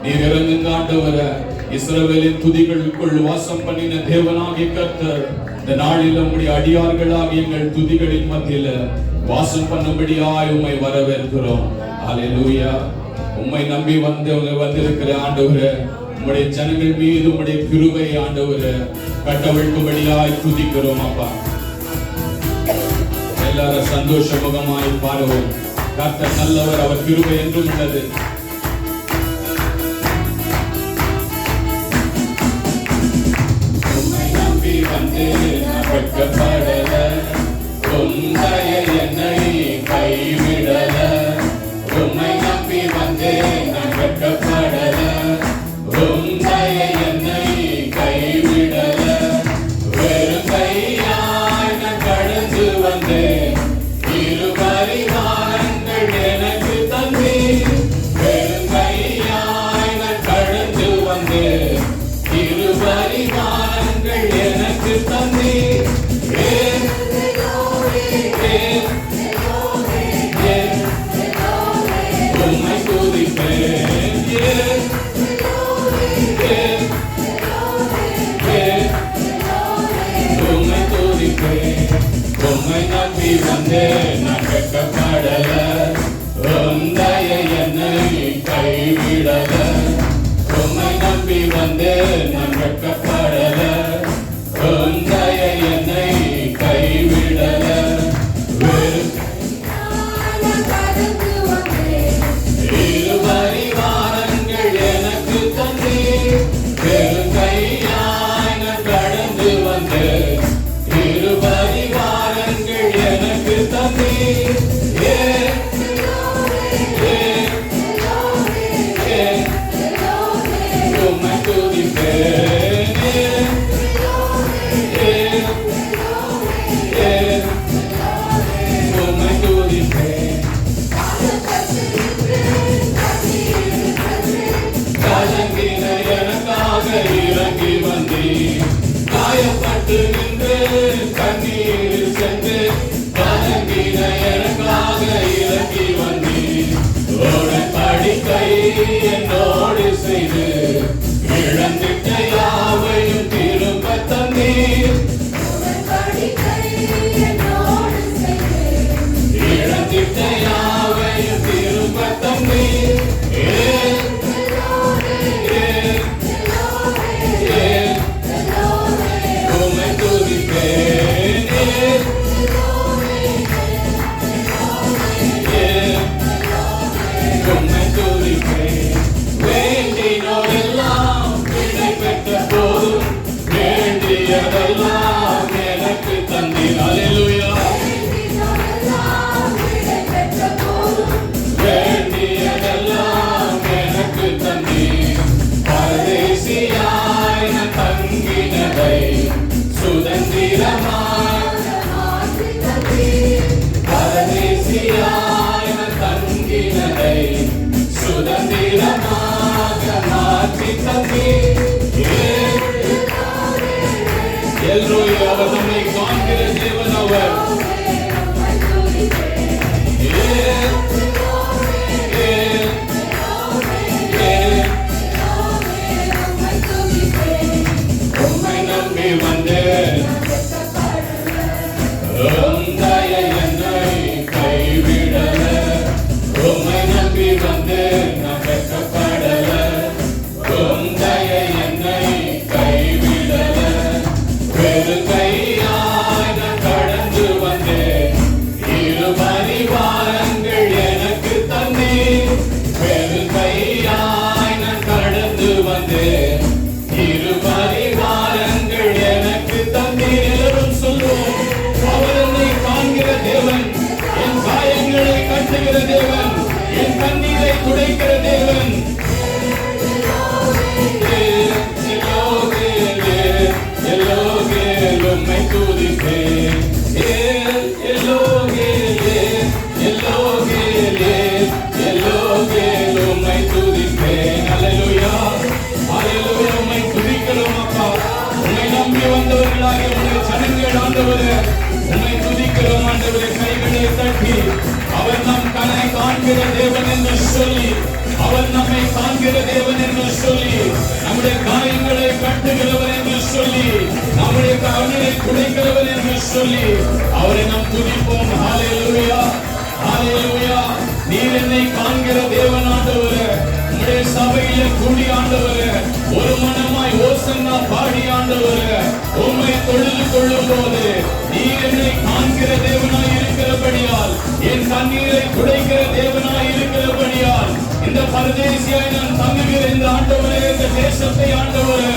நீர் இறங்குங்க ஆண்டவரே. இஸ்ரவேலின் துதிகளுக்குள் வாசம் பண்ணின தேவனாகிய கர்த்தர் இந்த நாளில் உம்முடைய அடியார்களாகிய எங்கள் துதிகளின் மத்தியில வாசம் பண்ணும்படியாய் உம்மை வரவேற்கிறோம். ஹல்லேலூயா. உம்மை நம்பி வந்திருக்கிற ஆண்டவரே, உம்முடைய ஜனங்கள் மீது உம்முடைய கிருபை ஆண்டவரே கட்டவிழ்க்கும்படியாய் துதிக்கிறோம் அப்பா. எல்லாரும் சந்தோஷ முகமாய் பாடுவோம். கர்த்தர் நல்லவர், அவர் கிருபை என்றும் உள்ளது. உம்மை நம்பி வந்து நான் வெட்கப்படல, உம்முடைய என்னை கைவிடல. உம்மை நம்பி வந்து நான் வெட்கப்படல, உம்முடைய என்னை கைவிடல. வெறும் கையாய் நான் கடந்து வந்தேன், இரு பரிவாரங்கள் எனக்கு தந்தீர். வெறும் கையாய் நான் கடந்து வந்தேன், இரு பரிவாரங்கள் எனக்கு தந்தீர். உம்மை துதிப்பேன், உம்மை துதிப்பேன். உம்மை நம்பி வந்தேன் நான் வெட்கப்படல, உம்முடைய என்னை கைவிடல. உம்மை நம்பி வந்தேன் நான் வெட்கப்படல, உம்முடைய என்னை கைவிடல. இரு பரிவாரங்கள் எனக்கு தந்தீர். வெறும் கையாய் நான் கடந்து வந்தேன், இரு பரிவாரங்கள் எனக்கு தந்தீர். உம்மை துதிப்பேன், உம்மை துதிப்பேன். கலங்கின எனக்காக இறங்கி வந்தீர், காயப்பட்டு நின்று கண்ணீர் சென்று. கலங்கின எனக்காக இறங்கி வந்தீர், உடன்படிக்கை என்னோடு செய்து இழந்திட்ட யாவையும் திரும்ப தந்தீர். இழந்திட்ட யாவையும் திரும்ப தந்தீர். உம்மை துதிப்பேன், உம்மை துதிப்பேன். காண்கிற தேவன் என்று சொல்லி, நம்முடைய காயங்களை கட்டுகிறவர் என்று சொல்லி, நம்முடைய கண்ணீரை துடைக்கிறவர் என்று சொல்லி அவரை நாம் துதிப்போம். ஹல்லேலூயா, ஹல்லேலூயா. நீர் என்னை காண்கிற தேவன் ஆண்டவரே, உம்முடைய சபையிலே கூடி ஆண்டவரே, ஒரு மனமாய் ஓசன்னா பாடி ஆண்டவரே, உம்மை தொழுது கொள்ளும் போது நீர் என்னை காண்கிற தேவனாய் இருக்கிறபடியால், என் கண்ணீரை துடைக்கிற தேவனாய் இருக்கிறபடியால், இந்த பரதேசியாய் நான் தங்குகிற இந்த ஆண்டவரே, இந்த தேசத்தை ஆண்டவரே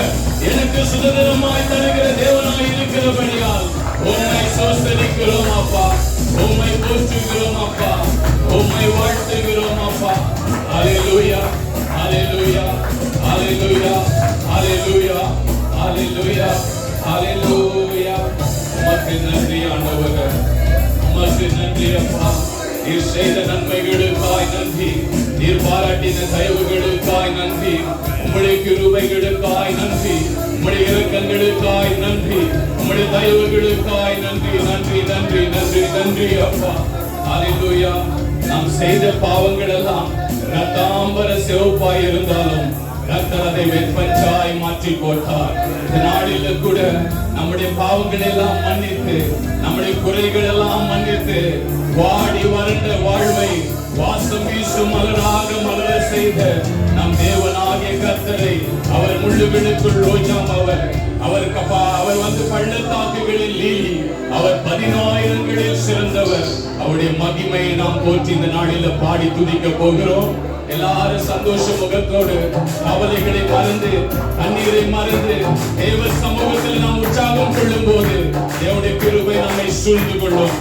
எனக்கு சுதந்திரமாய் தருகிற தேவனாய் இருக்கிறபடியால் உம்மை சோஸ்தரிக்கிறோம் அப்பா, உம்மை போற்றுகிறோம் அப்பா, உம்மை வாழ்த்துகிறோம் அப்பா. ஹல்லேலூயா, ஹல்லேலூயா, ஹல்லேலூயா, ஹல்லேலூயா, ஹல்லேலூயா, ஹல்லேலூயா. உமக்கு நன்றி ஆண்டவரே, உமக்கு நன்றி அப்பா. நீர் செய்த நன்மைகளுக்காய் நன்றி, நீர் பாராட்டின தயவுகளுக்காய் நன்றி, உம்முடைய கிருபைகளுக்காய் நன்றி, உம்முடைய இரக்கங்களுக்காய் நன்றி, உம்முடைய தயவுகளுக்காய் நன்றி, நன்றி, நன்றி, நன்றி, நன்றி அப்பா. ஹல்லேலூயா. நாம் செய்த பாவங்கள் எல்லாம் ரத்தாம்பர சிவப்பாய் இருந்தாலும் கர்த்தர் அதை வெண்பஞ்சாய் மாற்றி போட்டார். இந்த நாளில் கூட நம்முடைய பாவங்கள் எல்லாம் மன்னித்து, நம்முடைய குறைகள் எல்லாம் மன்னித்து, வாடி வறண்ட வாழ்வை வாசம் வீசும் மலராக மலர செய்த நம் தேவனாகிய கர்த்தரை, அவர் முள்ளுகளுக்குள் ரோஜாம், அவர் வந்து பள்ளத்தாக்குகளில் லீலி, அவர் 10,000களில் சிறந்தவர். அவருடைய மகிமையை நாம் போற்றி இந்த நாளில் பாடி துதிக்க போகிறோம். எல்லாரும் சந்தோஷ முகத்தோடு கவலைகளை மறந்து, கண்ணீரை மறந்து தேவ சமூகத்தில் நாம் உற்சாகம் கொள்ளும் போது தேவனுடைய கிருபை நம்மை சூழ்ந்து கொள்ளும்.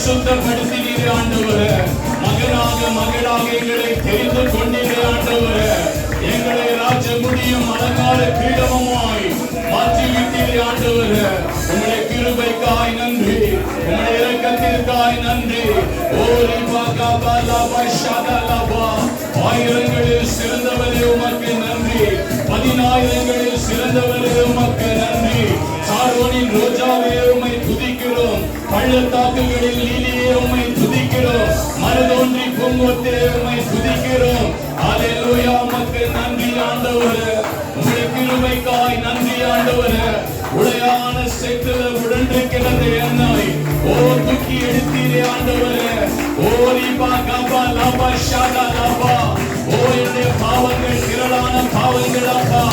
பரிசுத்தப்படுத்தினீரே ஆண்டவரே. மகனாக மகளாக எங்களை தெரிந்து கொண்டீரே ஆண்டவரே. எங்களை ராஜமுடியும் அலங்கார கிரீடமுமாய் மாற்றிவிட்டீரே ஆண்டவரே. உம்முடைய கிருபைக்காய் நன்றி, உம்முடைய இரக்கத்திற்காய் நன்றி. ஆயிரங்களில் சிறந்தவரே உமக்கு நன்றி, 10,000ங்களில் சிறந்தவரே உமக்கு நன்றி. சாரோனின் ரோஜாவே உம்மை துதிக்கிறோம், பள்ளத்தாக்குகளில் லீலியே உம்மை துதிக்கிறோம், மருதோன்றி பூங்கொத்தே உம்மை துதிக்கிறோம். அல்லேலூயா, உமக்கு நன்றி ஆண்டவரே. உம்முடைய கிருபைக்காய் நன்றி ஆண்டவரே. உடையான செத்துல உடன்றிருக்கிறது என்னை ஓ தூக்கி எடுத்தீரே ஆண்டவரே. ஓ ரிபா கபா லபா ஷாதா லபா. ஓ என்னுடைய பாவங்கள் திரளான பாவங்கள் அப்பா,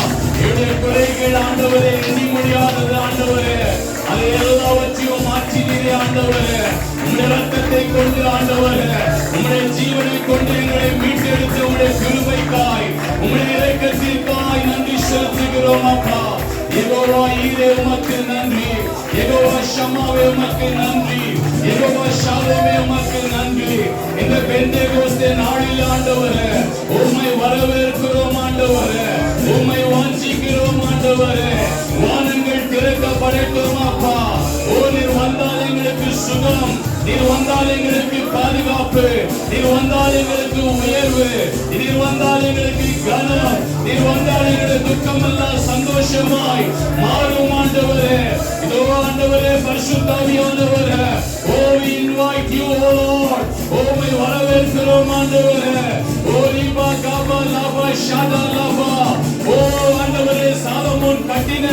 என்னுடைய குறைகள் ஆண்டவரே எண்ணி முடியாதது ஆண்டவரே. அதை எல்லாவற்றையும் மாற்றினீரே ஆண்டவரே. உம்முடைய ரத்தத்தை கொண்டு ஆண்டவரே, உம்முடைய ஜீவனை கொண்டு எங்களை மீட்டெடுத்த உம்முடைய கிருபைக்காய் உம்முடைய இரக்கத்திற்காய் நன்றி செலுத்துகிறோம் அப்பா. யெகோவா ஈரே உமக்கு நன்றி, யெகோவா ஷம்மாவே உமக்கு நன்றி, யெகோவா ஷாலேமே உமக்கு நன்றி. இந்த பெந்தேகோஸ்தே நாளில் ஆண்டவரே உம்மை வரவேற்கிறோம் ஆண்டவரே, உம்மை வாஞ்சிக்கிறோம் ஆண்டவரே. வானங்கள் திறக்கப்படட்டும் அப்பா. ஓ நீர் வந்தால் எங்களுக்கு சுகம், நீர் வந்தால் எங்களுக்கு பாதுகாப்பு, நீர் வந்தால் எங்களுக்கு உயர்வு, நீர் வந்தால் எங்களுக்கு கனம், நீர் வந்தால் எங்களுக்கு துக்கம் எல்லாம் சந்தோஷமாய் மாறும் ஆண்டவரே. இதோ ஆண்டவரே பரிசுத்த ஆவியானவரே, ஓ we invite you O Lord, உம்மை வரவேற்கிறோம் ஆண்டவரே. ஓ ரிபா கபா லபா ஷாதா லபா. ஓ ஆண்டவரே, சாலமோன் கட்டின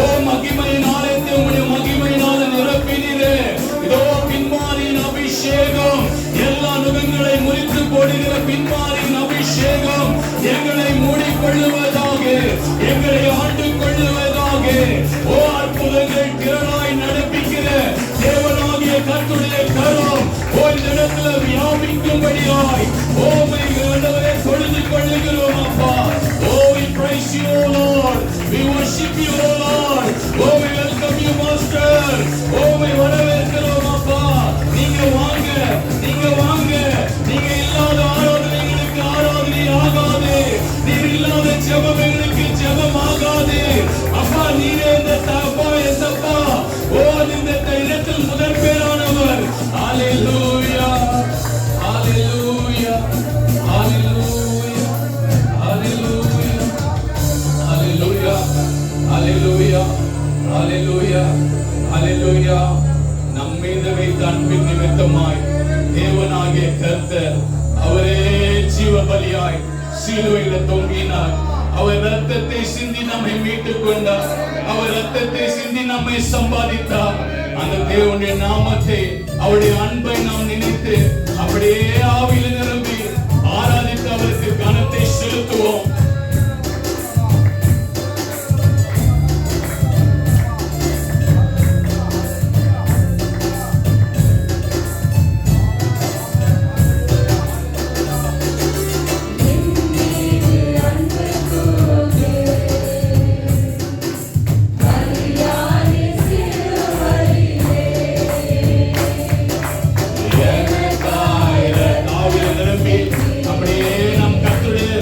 ஓ மகிமையின் ஆலயத்தை உம்முடைய மகிமையினால நிரப்பினீரே. இதோ பின்மாரியின் அபிஷேகம், எல்லா நுகங்களை முறித்து போடுகிற பின்மாரியின் அபிஷேகம் எங்களை மூடிக்கொள்ளுவதாக, எங்களை ஆண்டு கொள்ளுவதாக. ஓ அற்புதங்கள் திரளாய் நடப்பிக்கிற தேவனாகிய கர்த்தருடைய கரம் ஓ இந்த இடத்துல வியாபிக்கும்படியாய் ஓமை ஆண்டவரே தொழுது கொள்ளுகிறோம் அப்பா. ஓ we praise you O Lord, we worship you O Lord, O we welcome you master. ஓமை வரவேற்கிறோம் அப்பா. நீங்க வாங்க, நீங்க வாங்க. நீங்க இல்லாத ஆராதனைகளுக்கு ஆராதனை ஆகாது, நீர் இல்லாத ஜெபம் எங்களுக்கு ஜெபம் ஆகாது அப்பா. நீரே இந்த தப்பா எசப்பா. ஓ இந்த இடத்தில் முதற் பேரானவர். ஹalleluya, ஹalleluya, ஹalleluya, ஹalleluya, ஹalleluya, ஹalleluya, ஹalleluya, ஹalleluya. நம்மீது வைத்த அன்பின் நிமித்தமாய் தேவனாகிய கர்த்தர் அவரே ஜீவ பலியாய் சிலுவையில் தொங்கினார். அவர் ரத்தத்தை சிந்தி நம்மை மீட்டுக் கொண்டார், அவர் ரத்தத்தை சிந்தி நம்மை சம்பாதித்தார். அந்த தேவனுடைய நாமத்தை அவருடைய அன்பை நாம் நினைத்து அப்படியே ஆவியில் நிரம்பி ஆராதித்து அவருக்கு கனத்தை செலுத்துவோம். அப்படியே நம் கர்த்தருடைய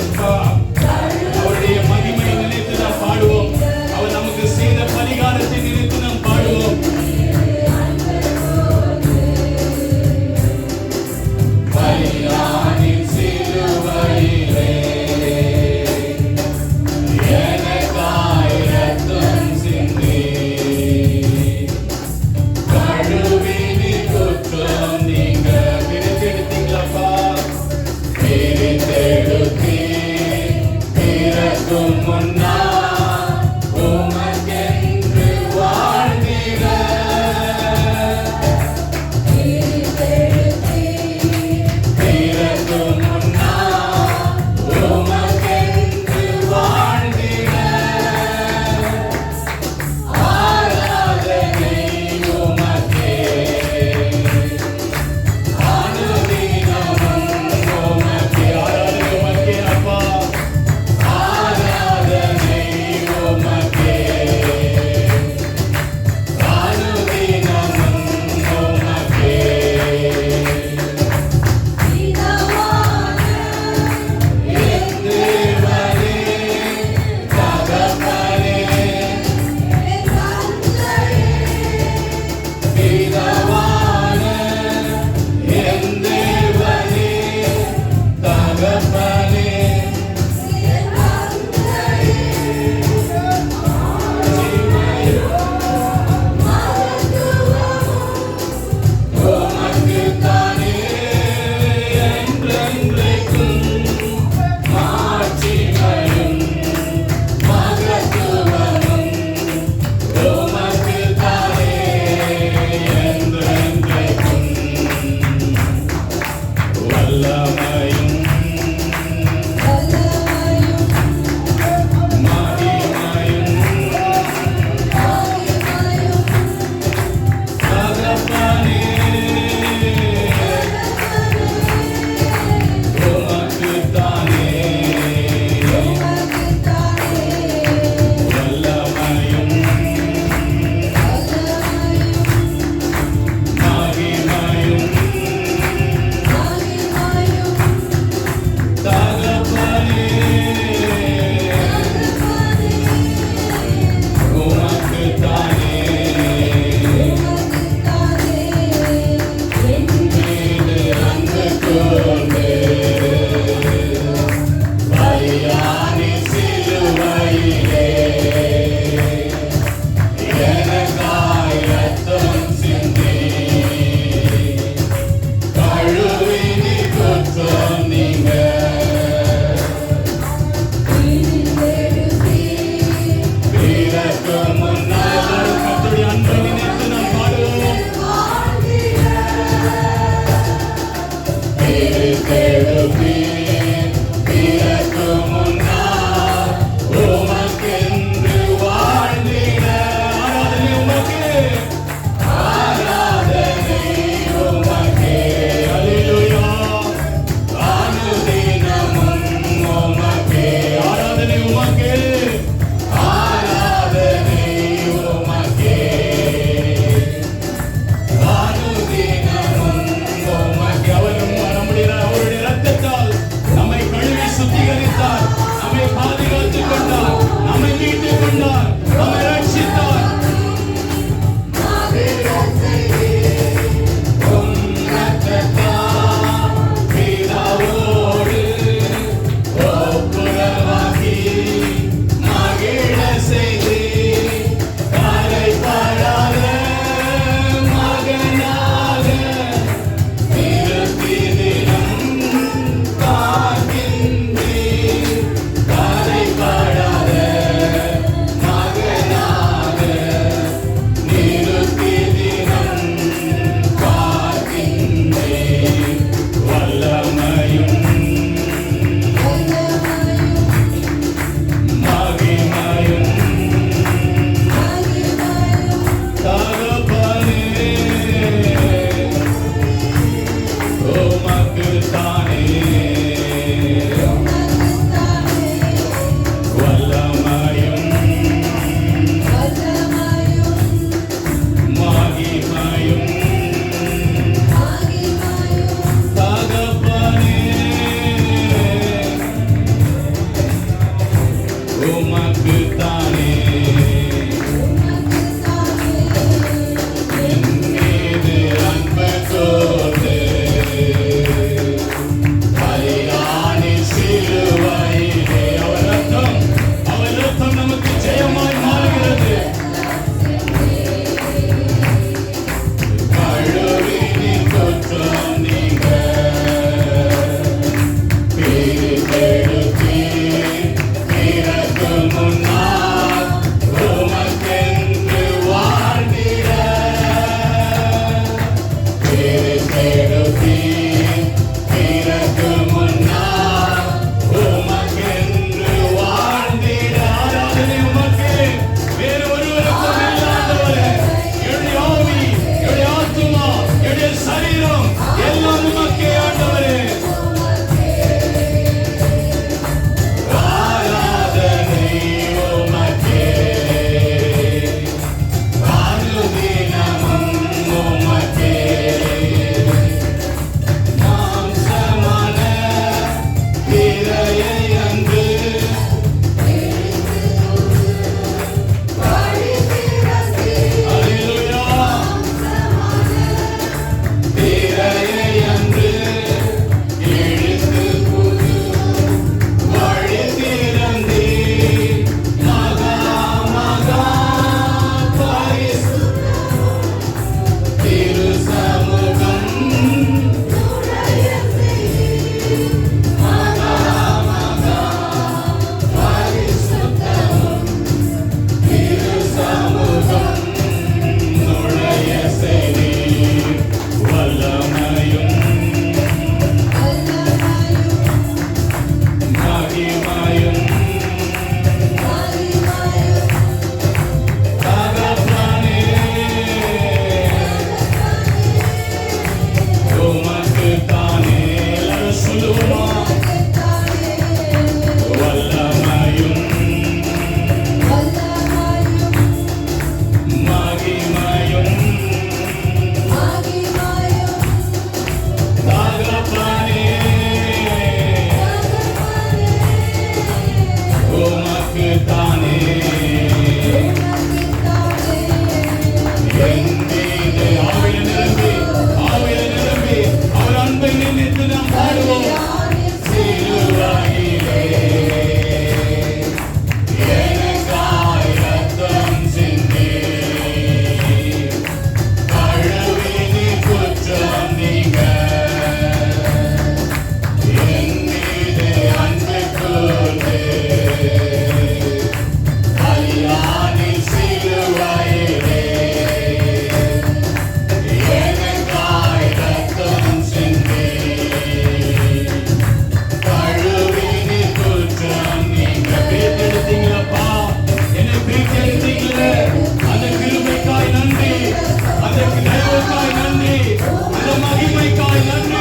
மகிமைக்காய் நன்றி.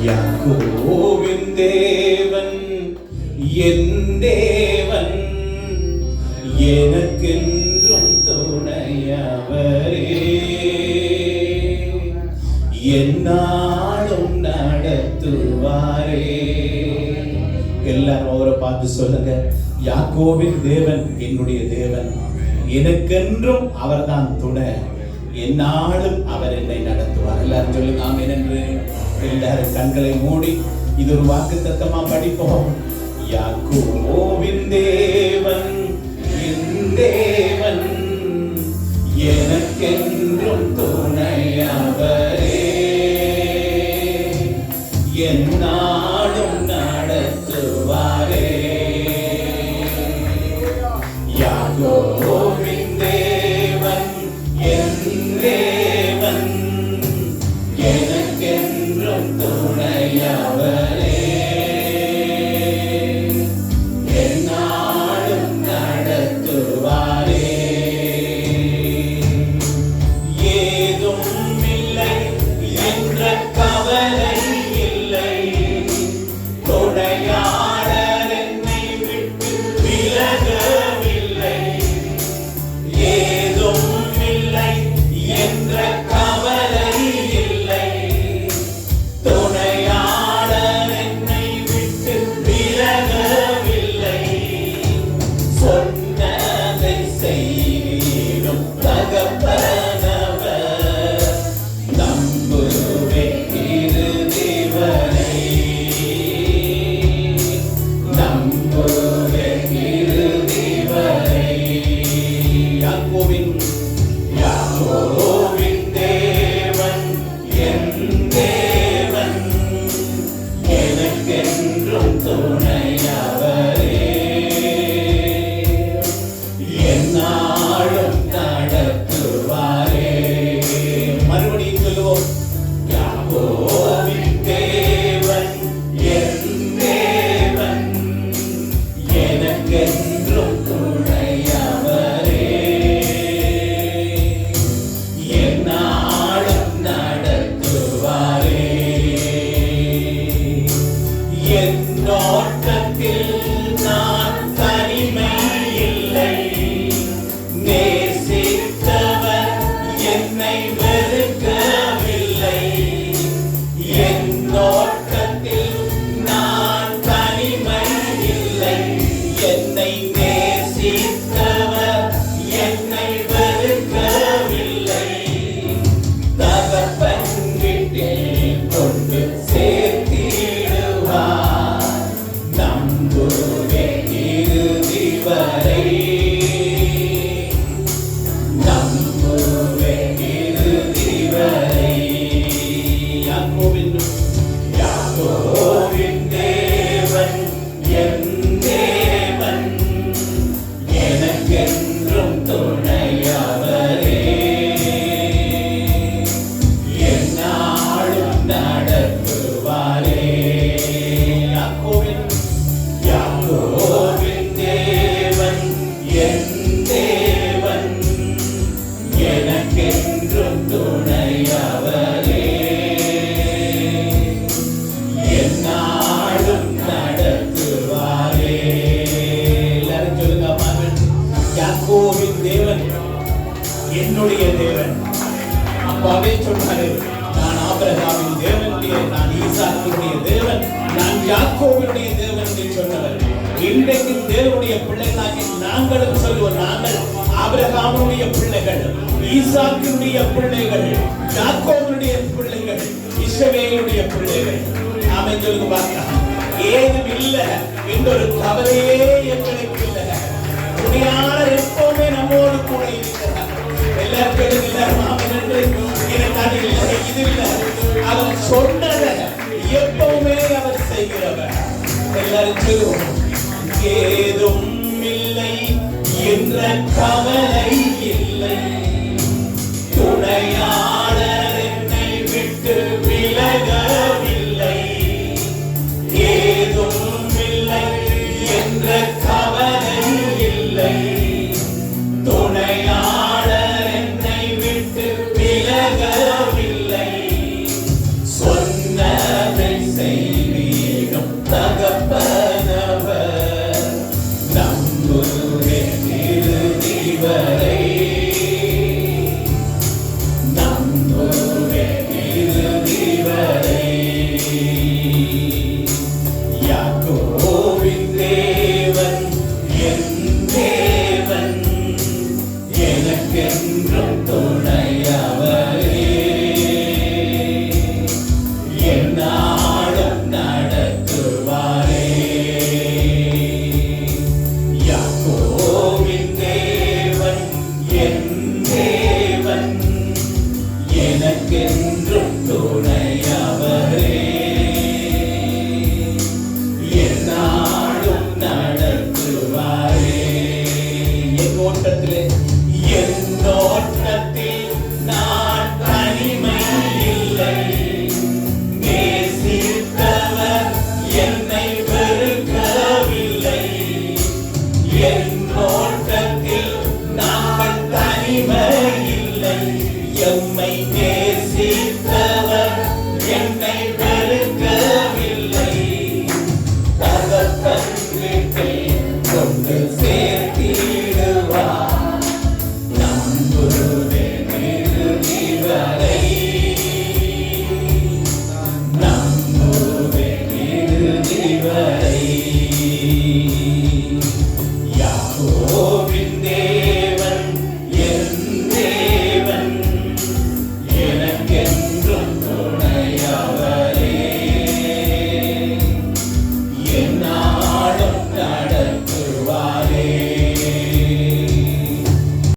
யாக்கோபின் தேவன் என் தேவன், எனக்கென்றும் துணையவரே, என்னாலும் நடத்துவாரே. எல்லாரும் அவரை பார்த்து சொல்லுங்க, யாக்கோபின் தேவன் என்னுடைய தேவன், எனக்கென்றும் அவர்தான் துணை, என்னாலும் அவர் என்னை நடத்துவார். எல்லாரும் சொல்லுங்க ஆமென் என்று. எல்லாரும் கண்களை மூடி இது ஒரு வாக்குத்தத்தமா படிப்போம். யாக்கோபின் தேவன் என் தேவன், எனக்கென்றும் துணையவரே, என்னாலும் நடத்துவாரே. யாக்கோபின் தேவன் என் தேவன், எனக்கென்றும் துணையவரே, என்னாலும் நடத்துவாரே. எனக்கென்றும் துணையவரே என்னாலும் நடத்துவாரே யாக்கோபின் தேவன் என் தேவன் எனக்கென்றும் துணையவரே என்னாலும் நடத்துவாரே. எல்லாரும் சொல்லுங்க அம்மாவின் யாக்கோபின் தேவன் என்னுடைய தேவன். அப்பாவே சொன்னாரு, நான் ஆபிரகாமின் தேவனுடைய, நான் ஈசாக்கினுடைய தேவன், நான் யாக்கோபினுடைய தேவன் என்று சொன்னவர். இன்றைக்கு தேவனுடைய பிள்ளைகளாகி நாங்களும் சொல்லுவோம், நாங்கள் ஆபிரகாமுடைய பிள்ளைகள், ஈசாக்கினுடைய பிள்ளைகள், யாக்கோபினுடைய பிள்ளைகள், இஸ்ரவேலுடைய பிள்ளைகள். நாம சொல்லுங்க பார்க்கலாம், ஏதும் இல்லை என்ற ஒரு கவலையே எங்களுக்கு இல்லை. துணையாளர் எப்பவுமே நம்மோடு கூட இருக்கிறார். எல்லாரும் எனக்கு அது இல்லை, இது இல்லை, அவர் சொன்னதை எப்பவுமே அவர் செய்கிறவர். எல்லாரும் சொல்லுவோம், ஏதும் இல்லை என்ற கவலை இல்லை, துணையாளர் என்னை விட்டு விலகவில்லை. ஏதும் இல்லை என்ற கவலை இல்லை, துணையாளர் என்னை விட்டு விலகவில்லை. சொன்னதை செய்வீரும் தகப்பனவர், நம்புவேன் இறுதி வரை, நம்புவேன் இறுதி வரை. யாக்கோபின் தேவன் என் தேவன் எனக்கென்றும் துணையவரே என்னாலும் நடத்துவாரே. யாக்கோபின் தேவன் என் தேவன் எனக்கென்றும் துணையவரே என்னாலும் நடத்துவாரே. என் ஓட்டத்திலே